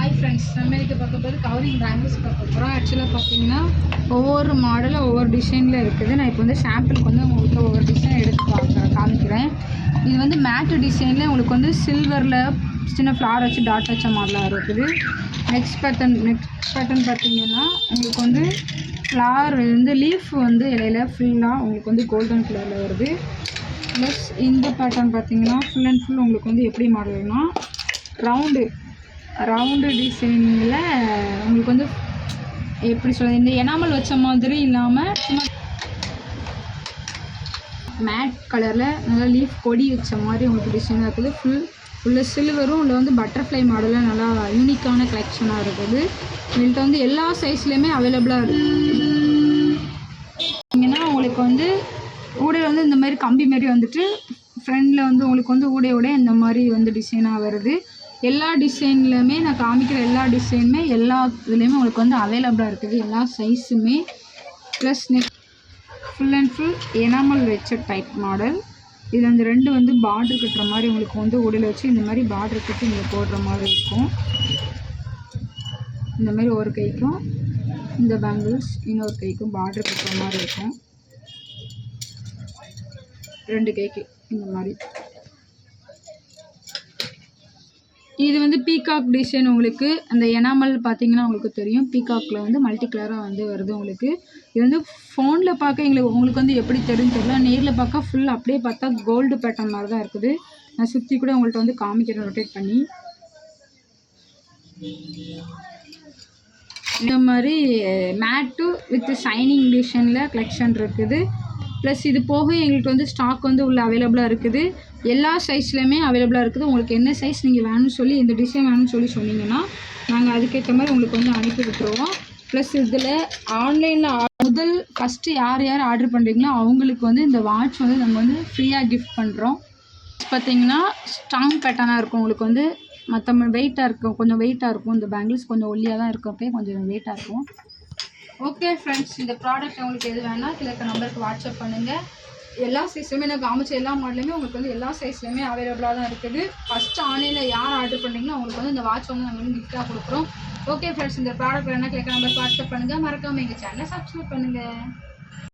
Hi friends, நம்ம இன்றைக்கி பார்க்க போது கவரிங் பேங்கிள்ஸ் பார்க்க போகிறோம். ஆக்சுவலாக பார்த்தீங்கன்னா ஒவ்வொரு மாடலும் ஒவ்வொரு டிசைனில் இருக்குது. நான் இப்போ வந்து சாம்பிளுக்கு வந்து உங்களுக்கு ஒவ்வொரு டிசைன் எடுத்து காமிக்கிறேன். இது வந்து மேட்டு டிசைனில் உங்களுக்கு வந்து சில்வரில் சின்ன ஃப்ளார் வச்சு டாட் வச்ச மாடலாக இருக்குது. நெக்ஸ்ட் பேட்டர்ன் பார்த்தீங்கன்னா உங்களுக்கு வந்து ஃப்ளார் வந்து லீஃப் வந்து இலையில ஃபுல்லாக உங்களுக்கு வந்து கோல்டன் கலரில் வருது. ப்ளஸ் இந்த பேட்டர்ன் பார்த்தீங்கன்னா ஃபுல் அண்ட் ஃபுல் உங்களுக்கு வந்து எப்படி மாடல்னா ரவுண்டு டிசைனில் உங்களுக்கு வந்து எப்படி சொல்கிறது, இந்த எனாமல் வச்ச மாதிரி இல்லாமல் சும்மா மேட் கலரில் நல்லா லீஃப் கொடி வச்ச மாதிரி உங்களுக்கு டிசைனாக இருக்குது. ஃபுல்லாக சில்வரும் இல்லை வந்து பட்டர்ஃப்ளை மாடலில் நல்லா யூனிக்கான கலெக்ஷனாக இருக்குது. எங்கள்கிட்ட வந்து எல்லா சைஸ்லேயுமே அவைலபிளாக இருக்குது. உங்களுக்கு வந்து ஊடையில் வந்து இந்த மாதிரி கம்பி மாதிரி வந்துட்டு ஃப்ரண்டில் வந்து உங்களுக்கு வந்து ஊடையோட இந்த மாதிரி வந்து டிசைனாக வருது. எல்லா டிசைன்லையுமே நான் காமிக்கிற எல்லா டிசைனுமே எல்லா இதுலேயுமே உங்களுக்கு வந்து அவைலபிளாக இருக்குது, எல்லா சைஸுமே. Plus full and full enamel வச்ச டைப் மாடல். இதில் அந்த ரெண்டு வந்து பார்டர் கட்டுற மாதிரி உங்களுக்கு வந்து உடையில் வச்சு இந்த மாதிரி பார்டர் கட்டி நீங்கள் போடுற மாதிரி இருக்கும். இந்த மாதிரி ஒரு கைக்கும் இந்த பேங்கிள்ஸ் இன்னொரு கைக்கும் பார்டர் கட்டுற மாதிரி இருக்கும். ரெண்டு கைக்கு இந்த மாதிரி. இது வந்து பீகாக் டிசைன். உங்களுக்கு அந்த எனாமல் பார்த்தீங்கன்னா உங்களுக்கு தெரியும், பீகாக்கில் வந்து மல்டி கலராக வந்து வருது. உங்களுக்கு இது வந்து ஃபோனில் பார்க்க உங்களுக்கு வந்து எப்படி தெரியும் தெரியல, நேரில் பார்க்க ஃபுல் அப்படியே பார்த்தா கோல்டு பேட்டர்ன் மாதிரி தான் இருக்குது. நான் சுற்றி கூட உங்கள்கிட்ட வந்து காமிக்கிறேன் ரொட்டேட் பண்ணி. இந்த மாதிரி மேட்டு வித் ஷைனிங் டிசைனில் கலெக்ஷன் இருக்குது. ப்ளஸ் இது போக எங்களுக்கு வந்து ஸ்டாக் வந்து உள்ள அவைலபிளாக இருக்குது. எல்லா சைஸ்லையுமே அவைலபிளாக இருக்குது. உங்களுக்கு என்ன சைஸ் நீங்கள் வேணும்னு சொல்லி இந்த டிசைன் வேணும்னு சொன்னீங்கன்னா நாங்கள் அதுக்கேற்ற மாதிரி உங்களுக்கு வந்து அனுப்பி விட்டுருவோம். ப்ளஸ் இதில் ஆன்லைனில் ஃபஸ்ட்டு யார் ஆர்டர் பண்ணுறீங்களோ அவங்களுக்கு வந்து இந்த வாட்ச் வந்து நாங்கள் வந்து ஃப்ரீயாக கிஃப்ட் பண்ணுறோம். பார்த்திங்கன்னா ஸ்ட்ராங் பேட்டர்னாக இருக்கும். உங்களுக்கு வந்து மற்ற வெயிட்டாக இருக்கும், கொஞ்சம் வெயிட்டாக இருக்கும். இந்த பேங்கிள்ஸ் கொஞ்சம் ஒல்லியாக தான் இருக்கும், அப்படியே கொஞ்சம் வெயிட்டாக இருக்கும். ஓகே ஃப்ரெண்ட்ஸ், இந்த ப்ராடக்ட் உங்களுக்கு எது வேணால் கீழே இருக்க நம்பருக்கு வாட்ஸ்அப் பண்ணுங்கள். எல்லா சைஸ்லையுமே நான் காமிச்ச எல்லா மாடலுமே உங்களுக்கு வந்து எல்லா சைஸ்லையுமே அவைலபிளாக தான் இருக்குது. ஃபஸ்ட்டு ஆன்லைனில் யார் ஆர்டர் பண்ணுறீங்களோ அவங்களுக்கு வந்து இந்த வாட்ச் வந்து நாங்கள் வந்து கிஃப்ட்டாக கொடுக்குறோம். ஓகே ஃப்ரெண்ட்ஸ், இந்த ப்ராடக்ட் வேணால் கீழே இருக்க நம்பருக்கு வாட்ஸ்அப் பண்ணுங்கள். மறக்காமல் எங்கள் சேனலை சப்ஸ்கிரைப் பண்ணுங்கள்.